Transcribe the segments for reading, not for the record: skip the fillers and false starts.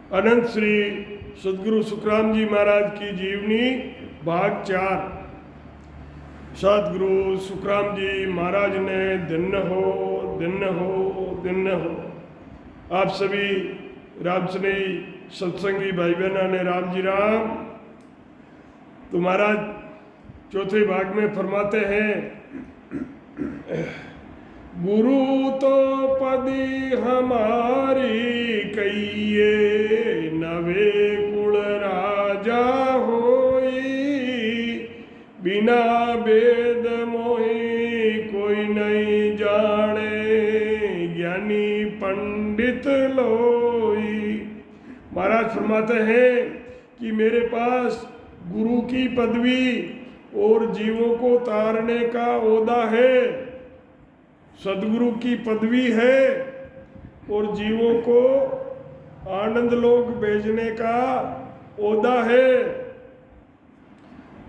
अनंत श्री सदगुरु सुखराम जी महाराज की जीवनी भाग 4। सदगुरु सुखराम जी महाराज ने धन्य हो धन्य हो धन्य हो। आप सभी राम स्नेही सत्संगी भाई बहना ने राम जी राम। तो महाराज चौथे भाग में फरमाते हैं, गुरु तो पदी हमारी कहिए, नवे कुल राजा होई, बिना वेद मोहि कोई नहीं जाने, ज्ञानी पंडित लोई। महाराज फरमाते हैं कि मेरे पास गुरु की पदवी और जीवों को तारने का ओहदा है। सदगुरु की पदवी है और जीवों को आनंद लोक भेजने का ओहदा है।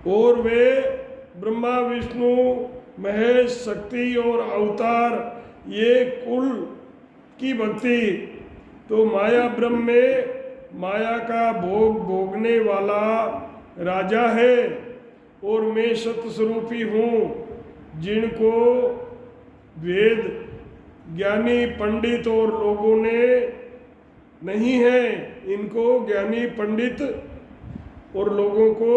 और वे ब्रह्मा विष्णु महेश शक्ति और अवतार ये कुल की भक्ति तो माया ब्रह्म में माया का भोग भोगने वाला राजा है। और मैं सत्य स्वरूपी हूँ, जिनको वेद ज्ञानी पंडित और लोगों ने नहीं है। इनको ज्ञानी पंडित और लोगों को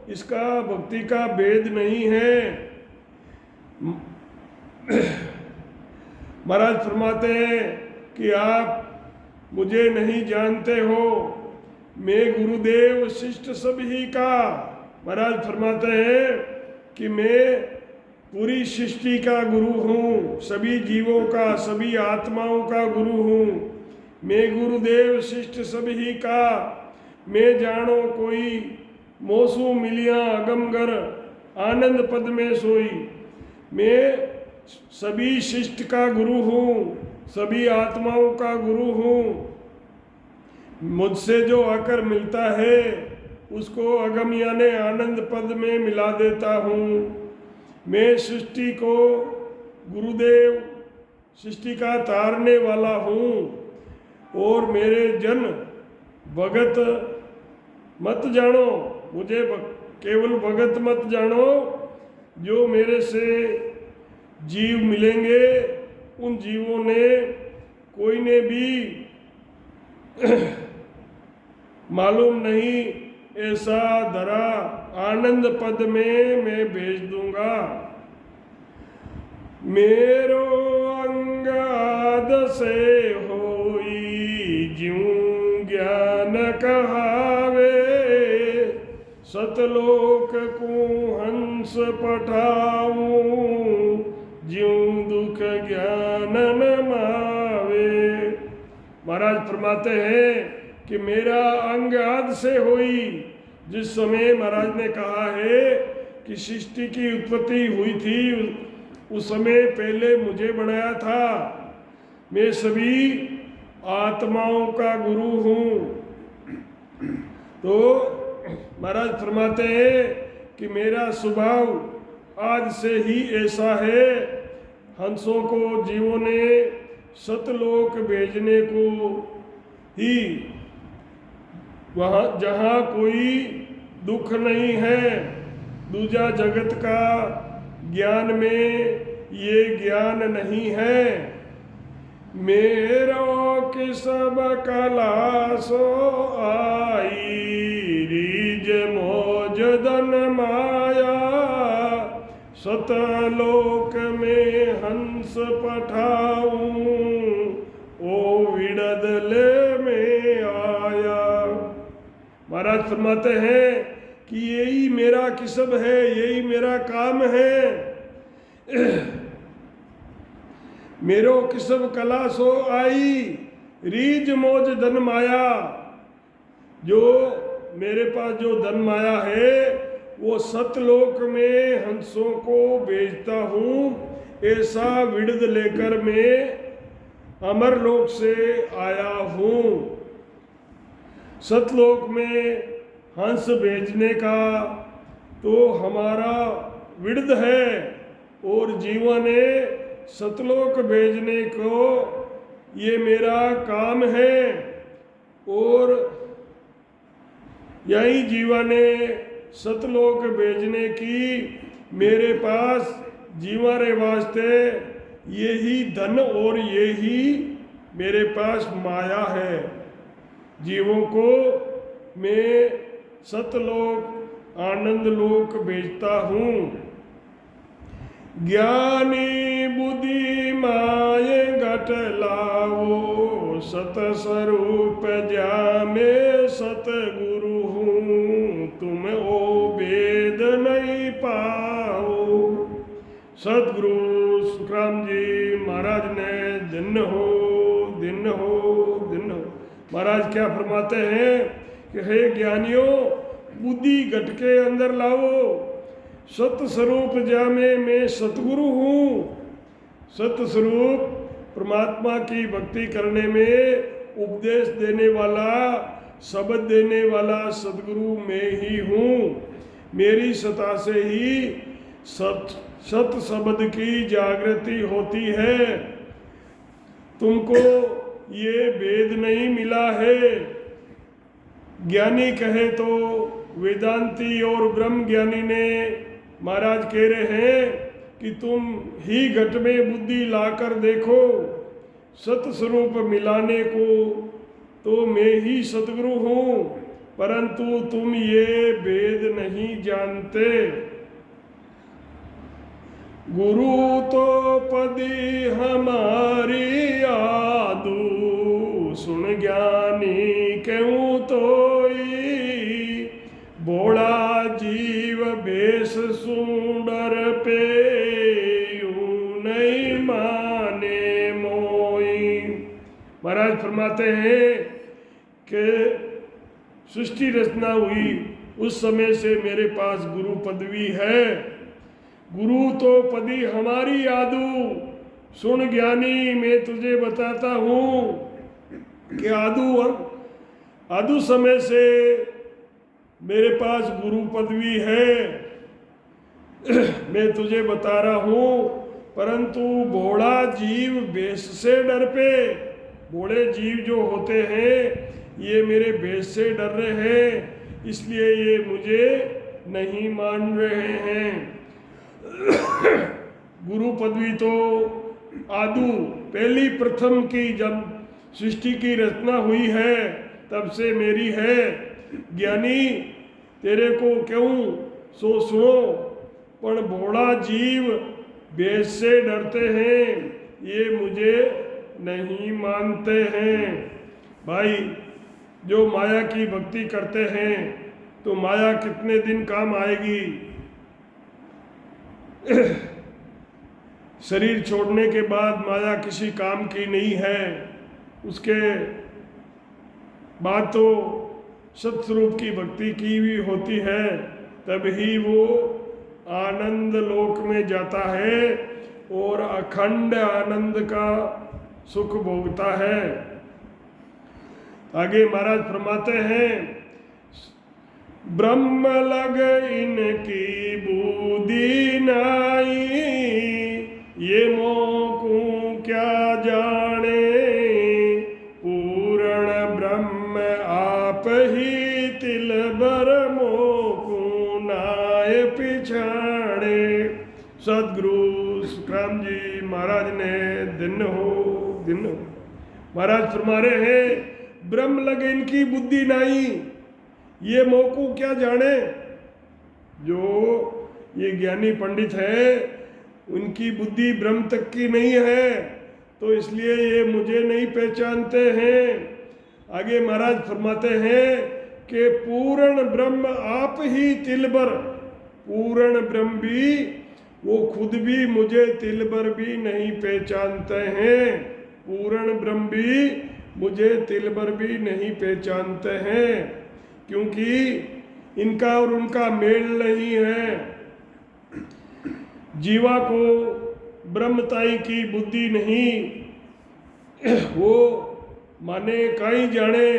इसका भक्ति का भेद नहीं है। महाराज फरमाते हैं कि आप मुझे नहीं जानते हो, मैं गुरुदेव शिष्ट सभी का। महाराज फरमाते हैं कि मैं पूरी सृष्टि का गुरु हूँ, सभी जीवों का सभी आत्माओं का गुरु हूँ। मैं गुरुदेव शिष्ट सभी का, मैं जानो कोई मोसू मिलिया अगमगर, आनंद पद में सोई। मैं सभी शिष्ट का गुरु हूँ, सभी आत्माओं का गुरु हूँ। मुझसे जो आकर मिलता है उसको अगम यानी आनंद पद में मिला देता हूँ। मैं सृष्टि को गुरुदेव सृष्टि का तारने वाला हूँ। और मेरे जन भगत मत जानो, मुझे केवल भगत मत जानो। जो मेरे से जीव मिलेंगे उन जीवों ने कोई ने भी मालूम नहीं ऐसा धरा, आनंद पद में मैं भेज दूंगा। मेरो अंग आद से होई, ज्यों ज्ञान कहावे, सतलोक को हंस पठाऊं, ज्यों दुख ज्ञान न मावे। महाराज फरमाते हैं कि मेरा अंग आदि से हुई। जिस समय महाराज ने कहा है कि सृष्टि की उत्पत्ति हुई थी, उस समय पहले मुझे बनाया था। मैं सभी आत्माओं का गुरु हूँ। तो महाराज फरमाते हैं कि मेरा स्वभाव आज से ही ऐसा है। हंसों को जीवों ने सतलोक भेजने को ही, वहाँ जहाँ कोई दुख नहीं है। दूजा जगत का ज्ञान में ये ज्ञान नहीं है। मेरो कि सब कला सो आई, रीज मौज धन माया, सतलोक में हंस पठाऊं, ओ विड़द ले में आया। महाराज फरमाते हैं कि यही मेरा किस्म है, यही मेरा काम है। मेरो किस्म कला सो आई, रीज मौज धन माया। जो मेरे पास जो धन माया है वो सतलोक में हंसों को भेजता हूँ। ऐसा विड़द लेकर मैं अमरलोक से आया हूँ। सतलोक में हंस भेजने का तो हमारा विड़द है, और जीवन ने सतलोक भेजने को ये मेरा काम है। और यही जीवा ने सतलोक भेजने की मेरे पास जीवा रे वास्ते यही धन और यही मेरे पास माया है। जीवों को मैं सतलोक आनंद लोक भेजता हूँ। ज्ञानी बुद्धि माये घट लावो, सत स्वरूप जामे सतगुरु हूँ, तुम ओ वेद नहीं पाओ। सतगुरु सुखराम जी महाराज ने दिन हो दिन हो दिन हो। महाराज क्या फरमाते हैं कि हे ज्ञानियों, बुद्धि घट के अंदर लाओ, सत स्वरूप जामे मैं सतगुरु हूँ। सत स्वरूप परमात्मा की भक्ति करने में उपदेश देने वाला, शब्द देने वाला सतगुरु मैं ही हूँ। मेरी सत्ता से ही सत शब्द की जागृति होती है। तुमको ये वेद नहीं मिला है। ज्ञानी कहे तो वेदांती और ब्रह्म ज्ञानी ने महाराज कह रहे हैं कि तुम ही घट में बुद्धि लाकर देखो, सत स्वरूप मिलाने को तो मैं ही सतगुरु हूँ, परंतु तुम ये वेद नहीं जानते। गुरु तो पदी हमारी आदू, सुन ज्ञानी क्यों तोई, बोला जीव बेस सुंदर पे यूं नहीं माने मोई। महाराज फरमाते हैं कि सृष्टि रचना हुई उस समय से मेरे पास गुरु पदवी है। गुरु तो पदी हमारी आदू, सुन ज्ञानी मैं तुझे बताता हूँ कि आदू समय से मेरे पास गुरु पदवी है। मैं तुझे बता रहा हूँ, परंतु भोला जीव बेस से डर पे, भोले जीव जो होते हैं ये मेरे बेस से डर रहे हैं, इसलिए ये मुझे नहीं मान रहे हैं। गुरु पदवी तो आदू पहली प्रथम की जब सृष्टि की रचना हुई है तब से मेरी है। ज्ञानी तेरे को क्यों सो सुनो, पर भोला जीव बेस से डरते हैं, ये मुझे नहीं मानते हैं। भाई जो माया की भक्ति करते हैं तो माया कितने दिन काम आएगी। शरीर छोड़ने के बाद माया किसी काम की नहीं है। उसके बाद तो सतस्वरूप की भक्ति की भी होती है, तब ही वो आनंद लोक में जाता है और अखंड आनंद का सुख भोगता है। आगे महाराज फरमाते हैं, ब्रह्म लग इनकी बुद्धि नाई, ये मोकू क्या जाने, पूर्ण ब्रह्म आप ही तिल बर मोकू नाय पिछाड़े। सदगुरु सुखराम जी महाराज ने दिन हो महाराज फरमा रहे हैं, ब्रह्म लगे इनकी बुद्धि नहीं, ये मोकू क्या जाने। जो ये ज्ञानी पंडित है उनकी बुद्धि ब्रह्म तक की नहीं है, तो इसलिए ये मुझे नहीं पहचानते हैं। आगे महाराज फरमाते हैं कि पूर्ण ब्रह्म आप ही तिलबर, पूर्ण ब्रह्म भी वो खुद भी मुझे तिलबर भी नहीं पहचानते हैं। पूर्ण ब्रह्म भी मुझे तिलबर भी नहीं पहचानते हैं, क्योंकि इनका और उनका मेल नहीं है। जीवा को ब्रह्मताई की बुद्धि नहीं, वो माने काई जाने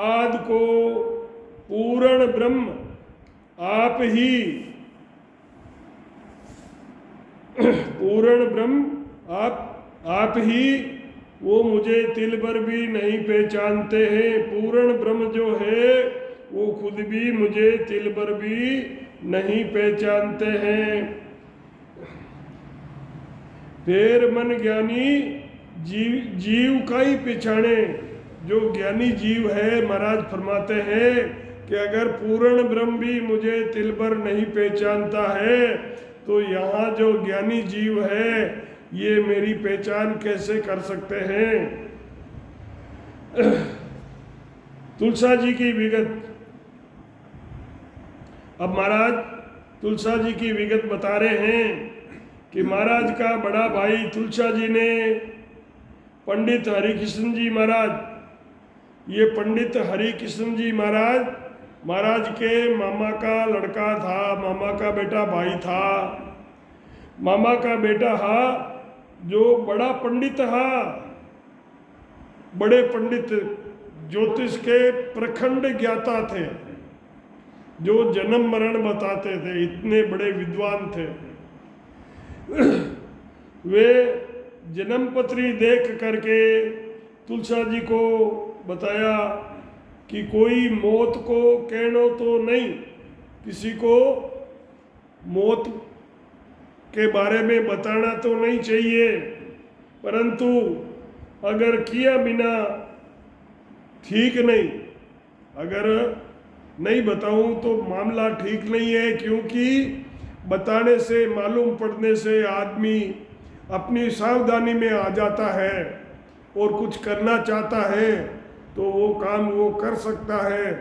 आद को पूर्ण ब्रह्म आप ही, पूर्ण ब्रह्म आप ही वो मुझे तिल भर भी नहीं पहचानते हैं। पूर्ण ब्रह्म जो है वो खुद भी मुझे तिल भर भी नहीं पहचानते हैं। फिर मन ज्ञानी जीव का ही पहचाने। जो ज्ञानी जीव है, महाराज फरमाते हैं कि अगर पूर्ण ब्रह्म भी मुझे तिल भर नहीं पहचानता है तो यहाँ जो ज्ञानी जीव है ये मेरी पहचान कैसे कर सकते हैं। तुलसा जी की विगत, अब महाराज तुलसा जी की विगत बता रहे हैं कि महाराज का बड़ा भाई तुलसा जी ने पंडित हरिकृष्ण जी महाराज, ये पंडित हरिकृष्ण जी महाराज महाराज के मामा का लड़का था, मामा का बेटा भाई था। मामा का बेटा हा जो बड़ा पंडित हा, बड़े पंडित ज्योतिष के प्रखंड ज्ञाता थे, जो जन्म मरण बताते थे, इतने बड़े विद्वान थे। वे जन्म पत्री देख करके तुलसा जी को बताया कि कोई मौत को कहनो तो नहीं, किसी को मौत के बारे में बताना तो नहीं चाहिए, परंतु अगर किया बिना ठीक नहीं, अगर नहीं बताऊं तो मामला ठीक नहीं है, क्योंकि बताने से, मालूम पड़ने से आदमी अपनी सावधानी में आ जाता है और कुछ करना चाहता है तो वो काम वो कर सकता है।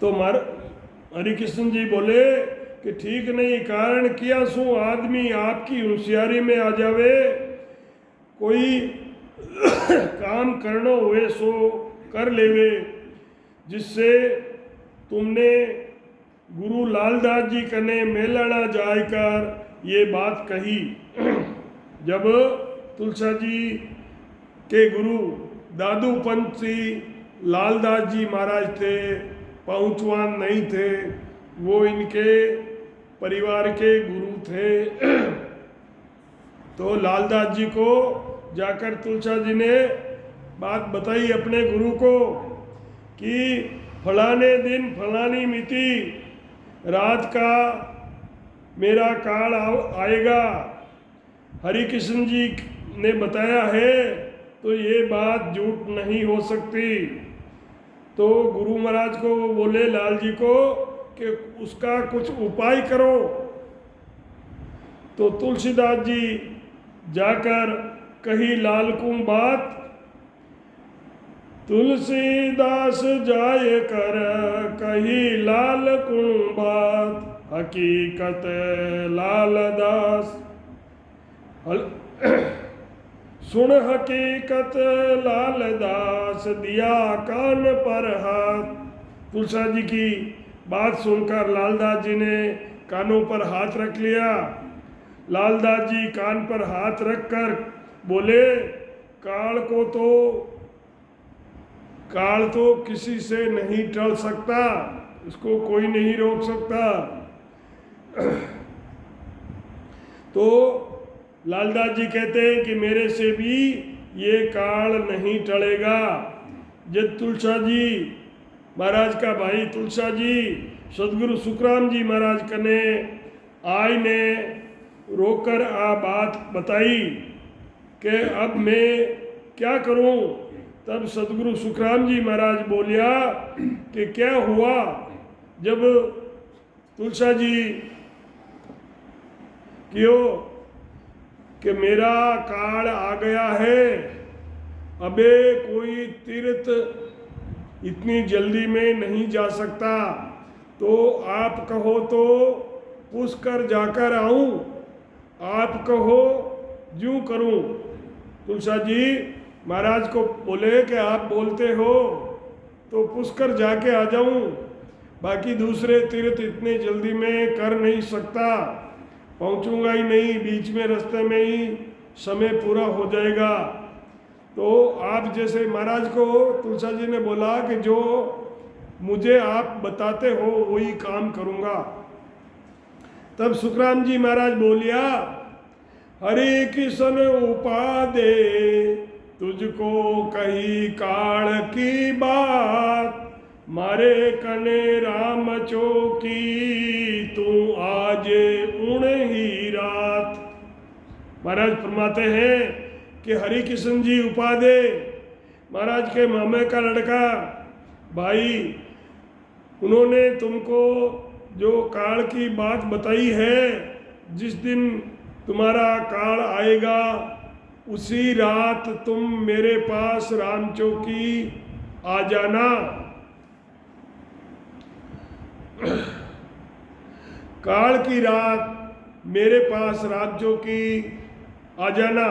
तो हरिकृष्ण जी बोले कि ठीक नहीं, कारण किया सो आदमी आपकी होशियारी में आ जावे, कोई काम करनो हुए सो कर लेवे, जिससे तुमने गुरु लालदास जी कने मेलाना जाकर ये बात कही। जब तुलसा जी के गुरु दादू पंत लालदास जी महाराज थे, पहुँचवान नहीं थे, वो इनके परिवार के गुरु थे। तो लालदास जी को जाकर तुलसा जी ने बात बताई अपने गुरु को कि फलाने दिन फलानी मिति रात का मेरा काल आएगा, हरिकृष्ण जी ने बताया है, तो ये बात झूठ नहीं हो सकती। तो गुरु महाराज को बोले लाल जी को कि उसका कुछ उपाय करो। तो तुलसीदास जी जाकर कही लाल को बात, तुलसीदास जाय कर कही लाल को बात, हकीकत लालदास सुन हकीकत लालदास दिया कान पर हाथ। तुलसा जी की बात सुनकर लालदास जी ने कानों पर हाथ रख लिया। लालदास जी कान पर हाथ रखकर बोले, काल तो किसी से नहीं टल सकता, इसको कोई नहीं रोक सकता। तो लालदास जी कहते हैं कि मेरे से भी ये काल नहीं टलेगा। जब तुलसा जी महाराज का भाई तुलसा जी सदगुरु सुखराम जी महाराज कने आय ने रोकर आ बात बताई कि अब मैं क्या करूं। तब सदगुरु सुखराम जी महाराज बोलिया कि क्या हुआ। जब तुलसा जी क्यों कि मेरा काल आ गया है, अबे कोई तीर्थ इतनी जल्दी में नहीं जा सकता, तो आप कहो तो पुष्कर जाकर आऊं, आप कहो यूं करूं। तुलसा जी महाराज को बोले कि आप बोलते हो तो पुष्कर जाके आ जाऊं, बाकी दूसरे तीर्थ इतने जल्दी में कर नहीं सकता, पहुंचूंगा ही नहीं, बीच में रास्ते में ही समय पूरा हो जाएगा। तो आप जैसे महाराज को तुलसा जी ने बोला कि जो मुझे आप बताते हो वही काम करूंगा। तब सुखराम जी महाराज बोलिया हरि किशन उपादे तुझको कही काल की बात, मारे कने राम चौकी तू आजे उण ही रात। महाराज फरमाते हैं कि हरि किशन जी उपादे, महाराज के मामे का लड़का भाई, उन्होंने तुमको जो काल की बात बताई है, जिस दिन तुम्हारा काल आएगा उसी रात तुम मेरे पास राम चौकी आ जाना। काल की रात मेरे पास राम चौकी आ जाना।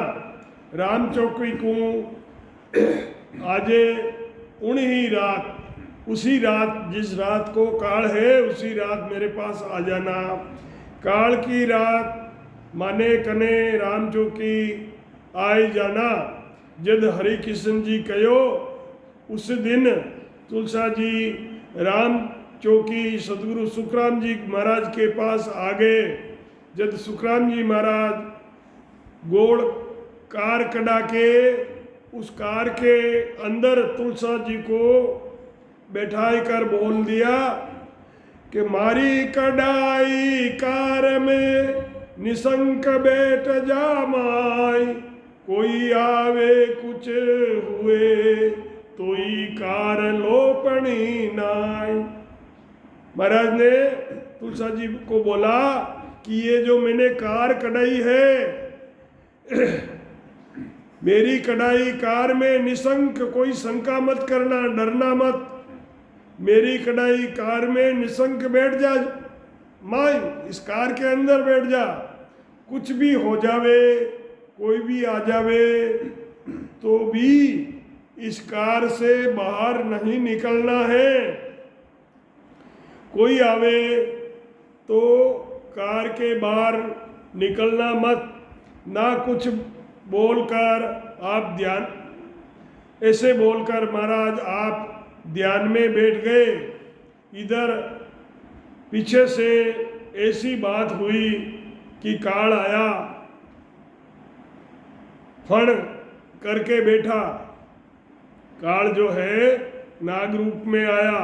राम चौकी को आजे उन ही रात, उसी रात जिस रात को काल है उसी रात मेरे पास आ जाना। काल की रात माने कने राम चौकी आए जाना। जद हरि किशन जी कहो उस दिन तुलसा जी राम चौकी सदगुरु सुखराम जी महाराज के पास आ गए। जब सुखराम जी महाराज गोड़ कार कड़ा के उस कार के अंदर तुलसा जी को बैठाई कर बोल दिया कि मारी कड़ाई कार में निशंक बैठ जा माई, कोई आवे कुछ हुए तोई कार लोपणी नाय। महाराज ने तुलसा जी को बोला कि ये जो मैंने कार कढ़ाई है मेरी कढ़ाई कार में निशंक, कोई शंका मत करना, डरना मत। मेरी कढ़ाई कार में निशंक बैठ जा माई, इस कार के अंदर बैठ जा। कुछ भी हो जावे, कोई भी आ जावे तो भी इस कार से बाहर नहीं निकलना है। कोई आवे तो कार के बाहर निकलना मत। ना कुछ बोलकर आप ध्यान, ऐसे बोलकर महाराज आप ध्यान में बैठ गए। इधर पीछे से ऐसी बात हुई कि काल आया, फण करके बैठा। काल जो है नाग रूप में आया।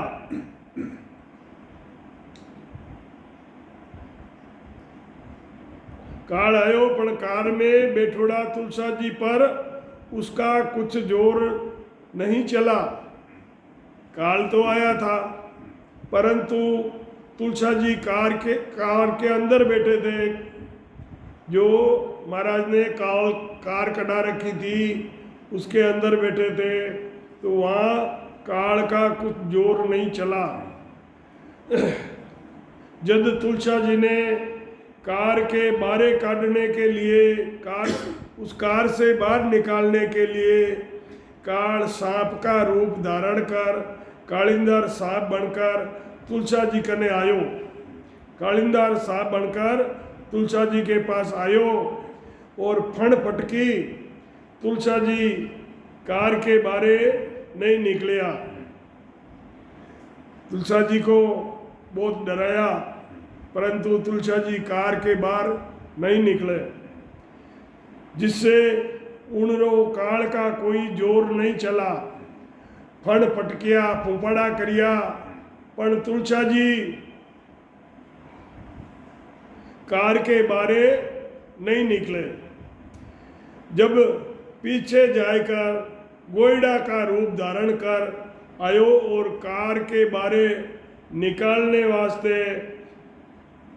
काल आयो पण कार में बैठोड़ा तुलसा जी पर उसका कुछ जोर नहीं चला। काल तो आया था परंतु तुलसा जी कार के अंदर बैठे थे। जो महाराज ने कार कढ़ा रखी थी उसके अंदर बैठे थे, तो वहाँ काल का कुछ जोर नहीं चला। जब तुलसा जी ने कार के बाहर काटने के लिए, उस कार से बाहर निकालने के लिए काल सांप का रूप धारण कर कालिंदर सांप बनकर तुलसा जी कने आयो। कालिंदर सांप बनकर तुलसा जी के पास आयो और फण फटकी तुलसा जी कार के बारे नहीं निकलिया। तुलसा जी को बहुत डराया परंतु तुलसा जी कार के बाहर नहीं निकले, जिससे उनरो काल का कोई जोर नहीं चला। फण फटकिया, फूफड़ा करिया, पण तुलसा जी कार के बारे नहीं निकले। जब पीछे जाकर गोइडा का रूप धारण कर आयो और कार के बारे निकालने वास्ते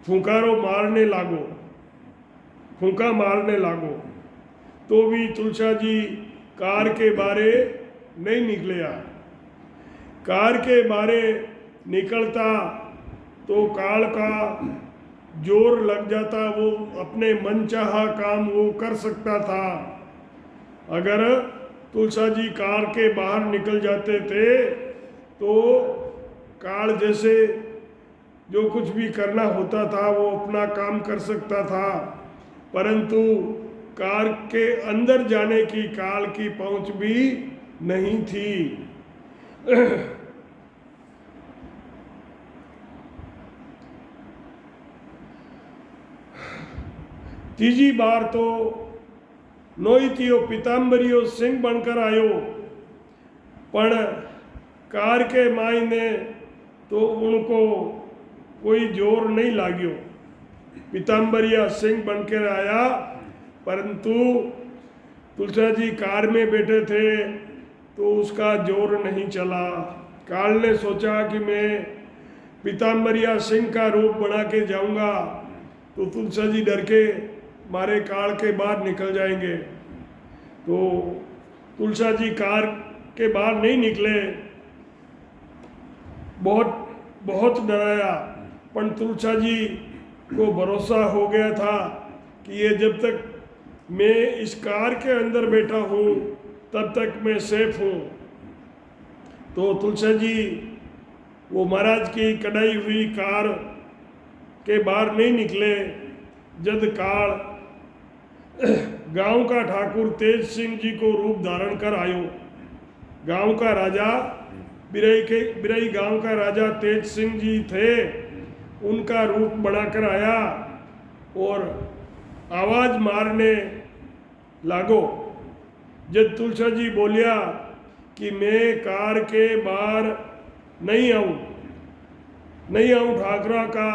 फुंकारो मारने लागो, फूंका मारने लागो, तो भी तुलसा जी कार के बारे नहीं निकलिया। कार के बारे निकलता तो काल का जोर लग जाता, वो अपने मनचाहा काम वो कर सकता था। अगर तुलसा जी कार के बाहर निकल जाते थे तो काल जैसे जो कुछ भी करना होता था वो अपना काम कर सकता था, परंतु कार के अंदर जाने की काल की पहुंच भी नहीं थी। तीजी बार तो नोईतियो पीताम्बरियो सिंह बनकर आयो, पण कार के मायने तो उनको कोई जोर नहीं लाग्यो। पीताम्बरिया सिंह बनकर आया, परंतु तुलसा जी कार में बैठे थे तो उसका जोर नहीं चला। काल ने सोचा कि मैं पीताम्बरिया सिंह का रूप बना के जाऊंगा तो तुलसा जी डर के मारे काल के बाहर निकल जाएंगे। तो तुलसा जी कार के बाहर नहीं निकले, बहुत डराया, पर तुलसा जी को भरोसा हो गया था कि ये जब तक मैं इस कार के अंदर बैठा हूँ तब तक मैं सेफ हूँ। तो तुलसा जी वो महाराज की कढ़ाई हुई कार के बाहर नहीं निकले। जद काल गांव का ठाकुर तेज सिंह जी को रूप धारण कर आयो। गांव का राजा बिरई गांव का राजा तेज सिंह जी थे, उनका रूप बनाकर आया और आवाज मारने लागो। जब तुलसा जी बोलिया कि मैं कार के बाहर नहीं आऊं ठाकरा का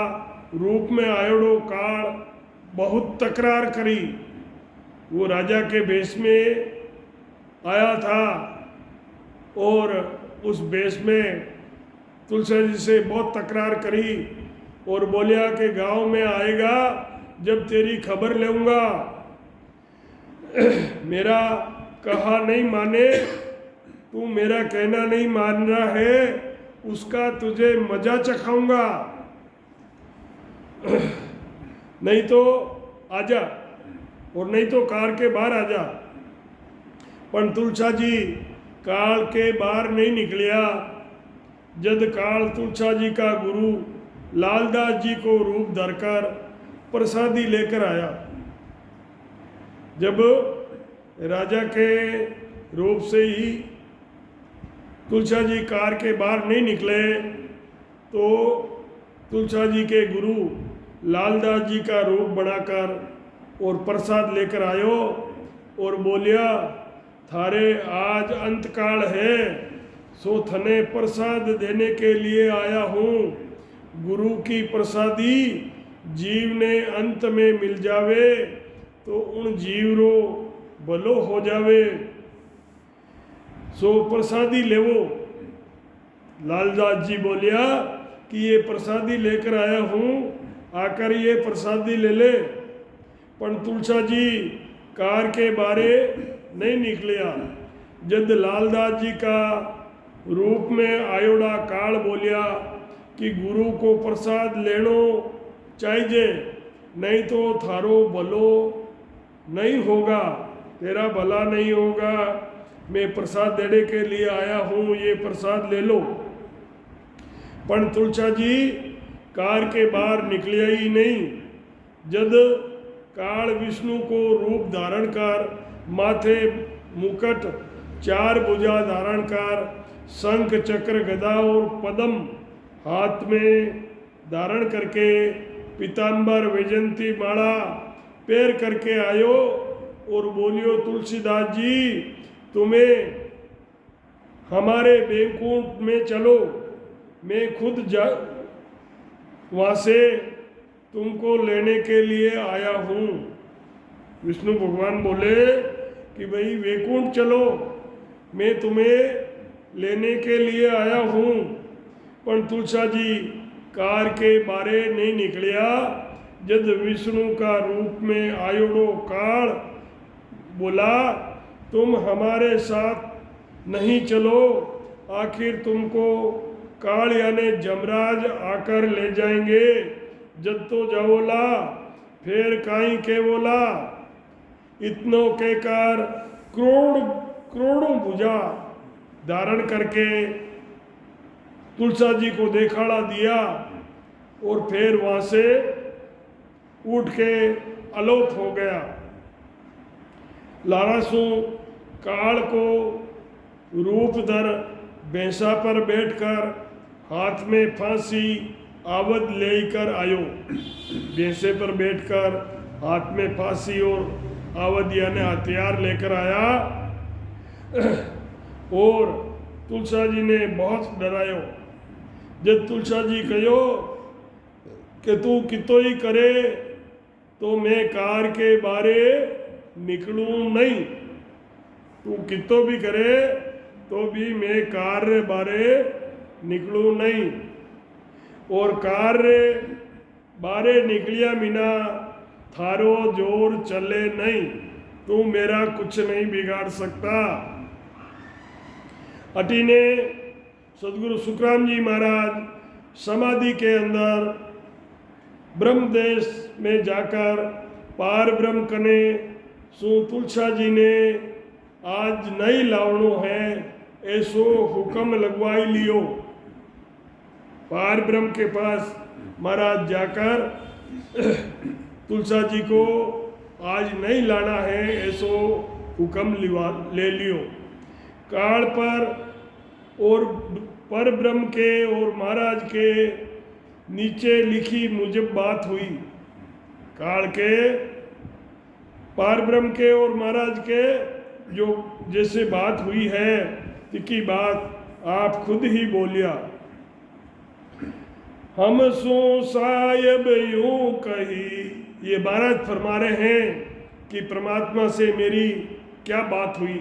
रूप में आयोड़ो काल बहुत तकरार करी। वो राजा के भेष में आया था और उस भेष में तुलसा जी से बहुत तकरार करी और बोलिया कि गांव में आएगा जब तेरी खबर लूँगा, मेरा कहा नहीं माने, तू मेरा कहना नहीं मान रहा है, उसका तुझे मजा चखाऊंगा, नहीं तो आजा और नहीं तो कार के बाहर आजा। पर तुलसा जी काल के बाहर नहीं निकलिया। जद काल तुलसा जी का गुरु लालदास जी को रूप धरकर प्रसादी लेकर आया। जब राजा के रूप से ही तुलसा जी कार के बाहर नहीं निकले तो तुलसा जी के गुरु लालदास जी का रूप बनाकर और प्रसाद लेकर आयो और बोलिया, थारे आज अंतकाल है, सो थने प्रसाद देने के लिए आया हूँ। गुरु की प्रसादी जीव ने अंत में मिल जावे तो उन जीव रो भलो हो जावे, सो प्रसादी लेवो। लालदास जी बोलिया कि ये प्रसादी लेकर आया हूँ, आकर ये प्रसादी ले ले। पर तुलसा जी कार के बारे नहीं निकलिया। जद लालदास जी का रूप में आयोड़ा काल बोलिया कि गुरु को प्रसाद लेनो चाहिए, नहीं तो थारो भलो नहीं होगा, तेरा भला नहीं होगा, मैं प्रसाद देने के लिए आया हूँ, ये प्रसाद ले लो। पर तुलसा जी कार के बाहर निकलिया ही नहीं। जद काल विष्णु को रूप धारण कर माथे मुकुट चार भुजा धारण कर शंख चक्र गदा और पद्म हाथ में धारण करके पीताम्बर वैजंती माला पैर करके आयो और बोलियो, तुलसीदास जी तुम्हें हमारे बैकुंठ में चलो, मैं खुद वहाँ से तुमको लेने के लिए आया हूँ। विष्णु भगवान बोले कि भाई वैकुंठ चलो, मैं तुम्हें लेने के लिए आया हूँ। पर तुलसा जी कार के बारे नहीं निकलिया। जद विष्णु का रूप में आयोड़ो काल बोला, तुम हमारे साथ नहीं चलो, आखिर तुमको काल यानी जमराज आकर ले जाएंगे। जद तो जाओला फिर काई के बोला, इतनों के कार करोड़ों भुजा धारण करके तुलसा जी को देखाड़ा दिया और फिर वहाँ से उठ के अलोप हो गया। लारासु काल को रूप धर भैंसा पर बैठकर हाथ में फांसी आवद लेकर आयो। भैंसे पर बैठकर हाथ में फांसी और आवधिया ने हथियार लेकर आया और तुलसा जी ने बहुत डरायो। जब तुलसा जी कहो कि तू कितो ही करे तो मैं कार के बारे निकलूं नहीं, तू कितो भी करे तो भी मैं कार बारे निकलूं नहीं, और कार बारे निकलिया बिना थारो जोर चले नहीं, तू मेरा कुछ नहीं बिगाड़ सकता। अटीने सदगुरु सुखराम जी महाराज समाधि के अंदर ब्रह्म देश में जाकर पार ब्रह्म कने सो तुलसा जी ने आज नहीं लावणो है ऐसो हुक्म लगवाई लियो। पार ब्रह्म के पास महाराज जाकर तुलसा जी को आज नहीं लाना है ऐसो हुक्म ले लियो। काल पर और पर ब्रह्म के और महाराज के नीचे लिखी मुझे बात हुई। काल के पार ब्रह्म के और महाराज के जो जैसे बात हुई है तिकी बात आप खुद ही बोलिया। हम सो सायब यूं कही, ये महाराज फरमा रहे हैं कि परमात्मा से मेरी क्या बात हुई।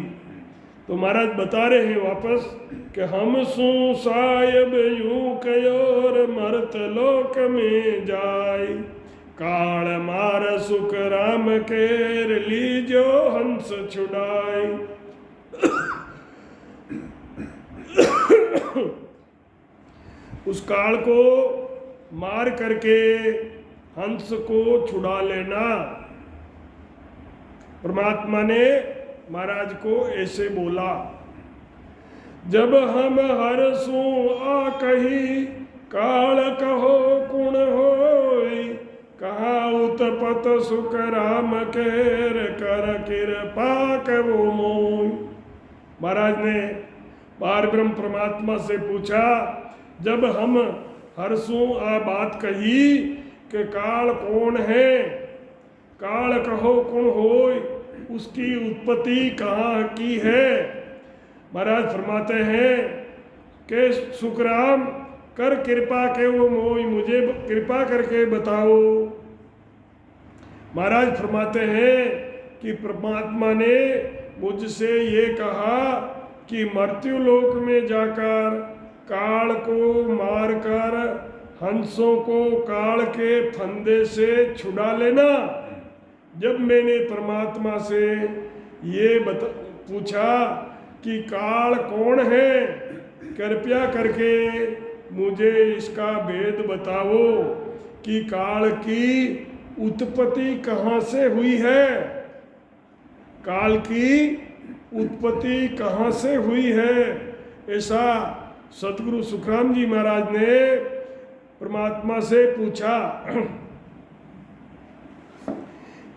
तो महाराज बता रहे हैं वापस कि हम सो सायब यूं कयोर मरत लोक में जाय, काल मार सुख राम केर लीजो हंस छुड़ाई। उस काल को मार करके हंस को छुड़ा लेना। परमात्मा ने महाराज को ऐसे बोला। जब हम हरसू आ कही काल कहो कुण होई, कहा उत्पत सुख राम केर कर कृपा कवो मोय। महाराज ने पार ब्रह्म परमात्मा से पूछा, जब हम हरसू आ बात कही कि काल कौन है, काल कहो कौन होय, उसकी उत्पत्ति कहाँ की है। महाराज फरमाते हैं कि सुखराम कर कृपा के वो मोय, मुझे कृपा करके बताओ। महाराज फरमाते हैं कि परमात्मा ने मुझसे ये कहा कि मृत्यु लोक में जाकर काल को मारकर हंसों को काल के फंदे से छुड़ा लेना। जब मैंने परमात्मा से ये पूछा कि काल कौन है, कृपया करके मुझे इसका भेद बताओ कि काल की उत्पत्ति कहाँ से हुई है, काल की उत्पत्ति कहाँ से हुई है। ऐसा सतगुरु सुखराम जी महाराज ने परमात्मा से पूछा।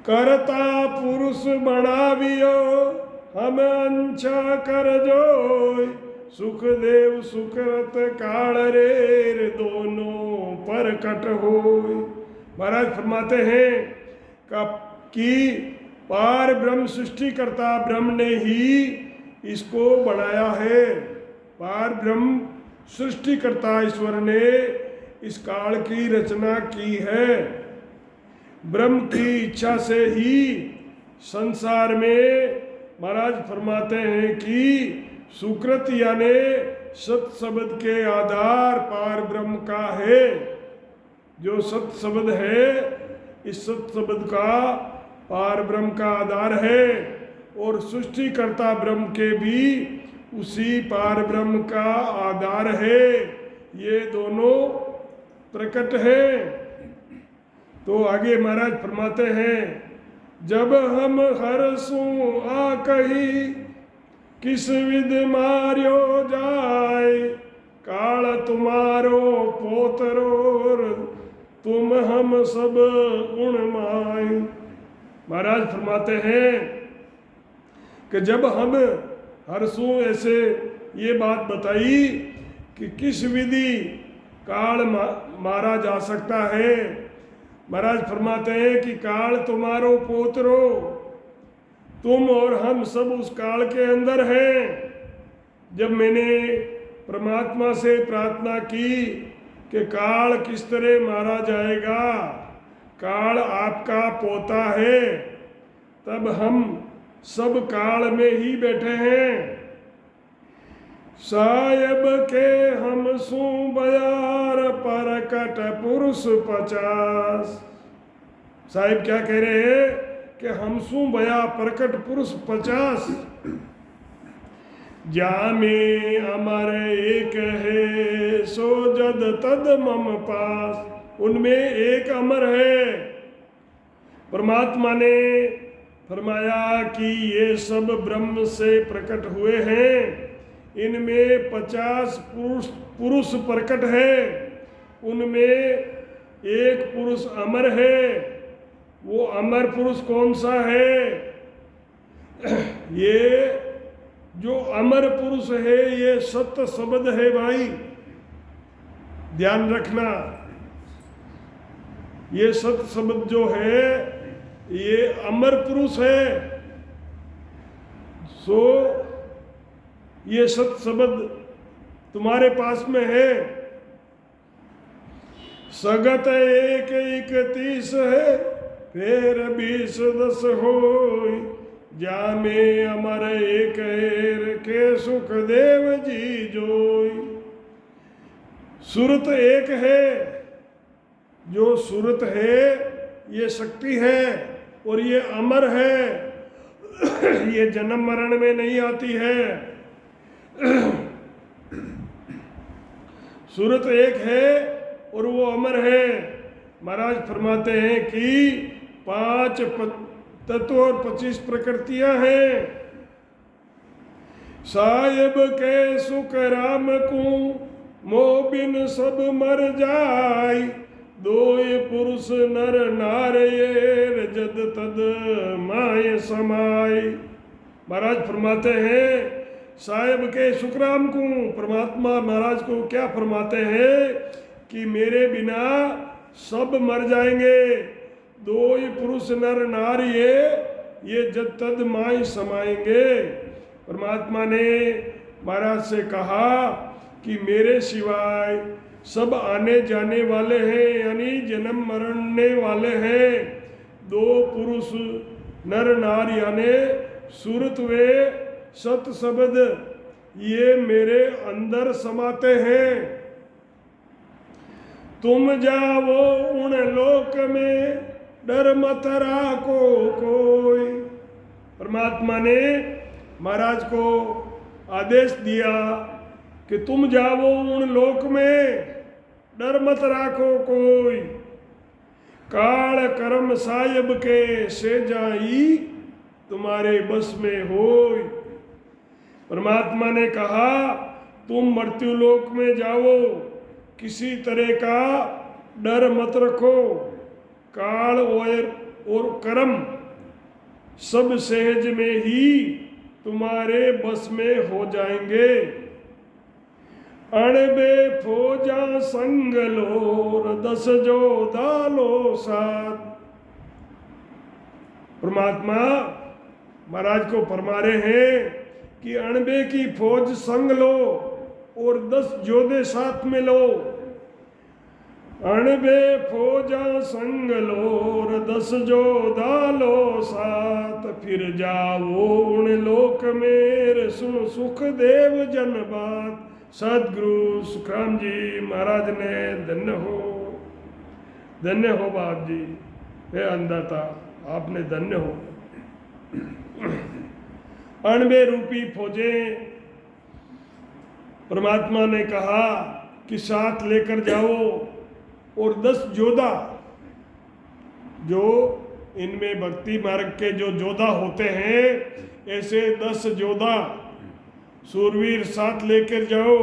करता पुरुष बनावियो हम अंछा कर जोय, सुख देव सुखरत काल रे दोनों परकट होय। महाराज फरमाते हैं कि पार ब्रह्म सृष्टि करता ब्रह्म ने ही इसको बनाया है। पार ब्रह्म सृष्टि करता ईश्वर ने इस काल की रचना की है। ब्रह्म की इच्छा से ही संसार में महाराज फरमाते हैं कि सुकृत यानी सत शब्द के आधार पार ब्रह्म का है। जो सत शब्द है इस सत शब्द का पार ब्रह्म का आधार है, और सृष्टिकर्ता ब्रह्म के भी उसी पार ब्रह्म का आधार है। ये दोनों प्रकट है। तो आगे महाराज फरमाते हैं, जब हम हरसू आ कही किस विध मार्यो जाए, काल तुम्हारो पोतरोर तुम हम सब गुण माय। महाराज फरमाते हैं कि जब हम हरसू ऐसे ये बात बताई कि किस विधि काल मारा जा सकता है, महाराज फरमाते हैं कि काल तुम्हारो पोतरो, तुम और हम सब उस काल के अंदर हैं। जब मैंने परमात्मा से प्रार्थना की कि काल किस तरह मारा जाएगा, काल आपका पोता है, तब हम सब काल में ही बैठे हैं। साहेब के हम सू बयार परकट पुरुष 50। साहिब क्या कह रहे हैं कि हम सू बया परकट पुरुष 50, जामे अमर एक है सो जद तद मम पास। उनमें एक अमर है। परमात्मा ने फरमाया कि ये सब ब्रह्म से प्रकट हुए हैं, इनमें 50 पुरुष प्रकट है, उनमें एक पुरुष अमर है। वो अमर पुरुष कौन सा है? ये जो अमर पुरुष है ये सत्य शब्द है भाई, ध्यान रखना। ये सत्य शब्द जो है ये अमर पुरुष है। सो ये सत्य शब्द तुम्हारे पास में है। सगत 1:31 है, फिर 20:10 होय, जामे अमर एक के सुखदेव जी जोई। सुरत एक है, जो सुरत है ये शक्ति है और ये अमर है, ये जन्म मरण में नहीं आती है। सूरत एक है और वो अमर है। महाराज फरमाते हैं कि 5 तत्व और 25 प्रकृतियां हैं। साहेब के सुख राम को मोबिन सब मर जाय, दोय पुरुष नर नारये जद तद माय समाय। महाराज फरमाते हैं साहेब के सुखराम को, परमात्मा महाराज को क्या फरमाते हैं कि मेरे बिना सब मर जाएंगे, दो ही पुरुष नर नारी ये जद तद माय समाएंगे। परमात्मा ने महाराज से कहा कि मेरे सिवाय सब आने जाने वाले हैं, यानी जन्म मरने वाले हैं। दो पुरुष नर नार यानी सूरत वे सत शब्द ये मेरे अंदर समाते हैं। तुम जाओ उन लोक में डर मत राखो कोई। परमात्मा ने महाराज को आदेश दिया कि तुम जाओ उन लोक में, डर मत राखो कोई। काल कर्म साहिब के से जाई, तुम्हारे बस में होई। परमात्मा ने कहा तुम मृत्यु लोक में जाओ, किसी तरह का डर मत रखो। काल और कर्म सब सहज में ही तुम्हारे बस में हो जाएंगे। अणबे फौजा संग लोर 10 जो दालो साथ। परमात्मा महाराज को फरमा रहे हैं कि अणबे की फौज संग लो और 10 जोधे साथ में लो। अणबे फौजा संग लोर 10 जो दालो साथ, फिर जाओ उन लोक मेरे सुन सुख देव जन बात। सदगुरु सुखराम जी महाराज ने धन्य हो बाप जी, हे अन्नदाता आपने धन्य हो। अणबे रूपी फौजें परमात्मा ने कहा कि साथ लेकर जाओ और 10 योद्धा, जो इनमें भक्ति मार्ग के जो योद्धा होते हैं ऐसे 10 योद्धा सूरवीर साथ लेकर जाओ।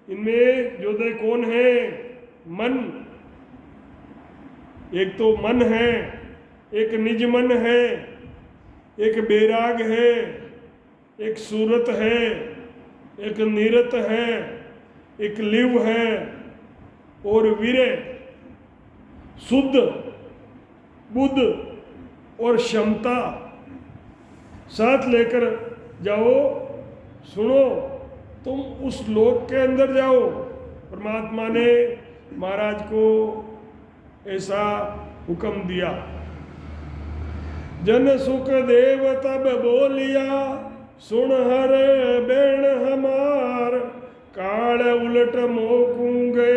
इनमें योद्धे कौन है? मन, एक तो मन है, एक निज मन है, एक बैराग है, एक सूरत है, एक नीरत है, एक लिव है और वीर शुद्ध बुद्ध और क्षमता साथ लेकर जाओ। सुनो, तुम उस लोक के अंदर जाओ। परमात्मा ने महाराज को ऐसा हुक्म दिया। जन सुख देव तब बोलिया, सुन हर बेण हमार, काल उलट मोकूंगे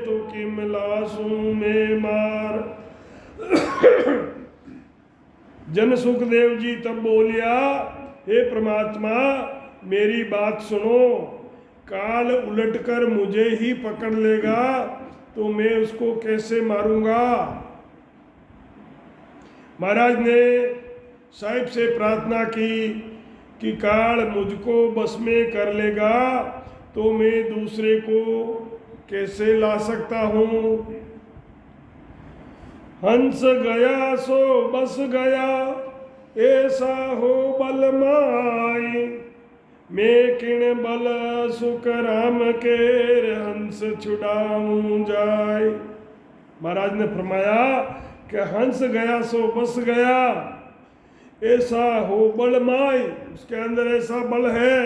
तो किम लासू में मार। जन सुखदेव जी तब बोलिया, हे परमात्मा मेरी बात सुनो, काल उलटकर मुझे ही पकड़ लेगा तो मैं उसको कैसे मारूंगा। महाराज ने साहिब से प्रार्थना की कि काल मुझको बस में कर लेगा तो मैं दूसरे को कैसे ला सकता हूँ। हंस गया सो बस गया, ऐसा हो बल माई, मैं किण बल सुख राम के हंस छुड़ाऊं जाए। महाराज ने फरमाया कि हंस गया सो बस गया, ऐसा हो बल माई, उसके अंदर ऐसा बल है,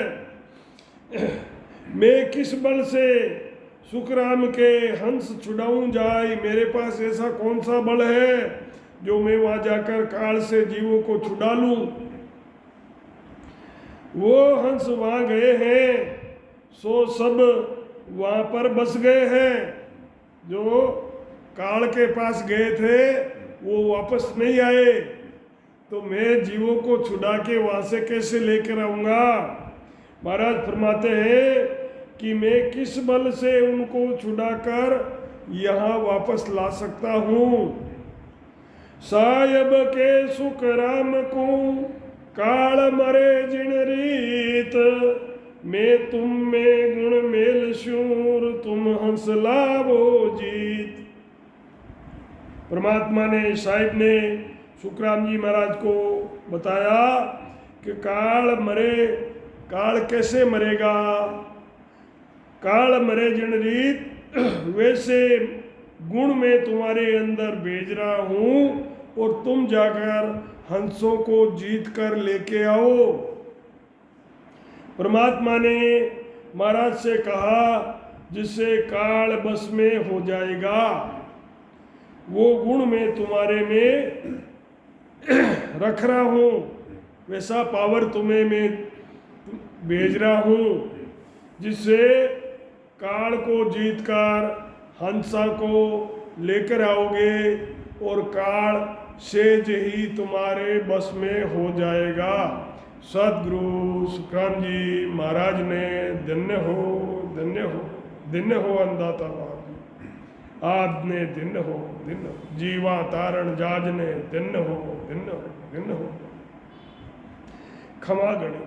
मैं किस बल से सुखराम के हंस छुड़ाऊं जाए। मेरे पास ऐसा कौन सा बल है जो मैं वहां जाकर काल से जीवों को छुड़ा लूं। वो हंस वहां गए हैं सो सब वहां पर बस गए हैं। जो काल के पास गए थे वो वापस नहीं आए, तो मैं जीवों को छुड़ा के वहां से कैसे लेकर आऊंगा। महाराज फरमाते हैं कि मैं किस बल से उनको छुड़ाकर यहाँ वापस ला सकता हूँ। सायब के सुख राम को काल मरे जिन रीत, मैं तुम में गुण मेल शूर, तुम हंस लावो जीत। परमात्मा ने साहिब ने सुखराम जी महाराज को बताया कि काल मरे, काल कैसे मरेगा। काल मरे जिन रीत, वैसे गुण में तुम्हारे अंदर भेज रहा हूँ और तुम जाकर हंसों को जीत कर लेके आओ। परमात्मा ने महाराज से कहा जिससे काल बस में हो जाएगा, वो गुण मैं तुम्हारे में रख रहा हूँ, वैसा पावर तुम्हें मैं भेज रहा हूँ जिससे काल को जीतकर हंसा को लेकर आओगे और काल सेज ही तुम्हारे बस में हो जाएगा। सदगुरु सुखराम जी महाराज ने धन्य हो, धन्य हो, धन्य हो अन्नदाता बाबू, आपने धन्य हो, धन्य हो, जीवा तारण जाज ने धन्य हो, धन्य हो, धन्य हो। क्षमा गणे।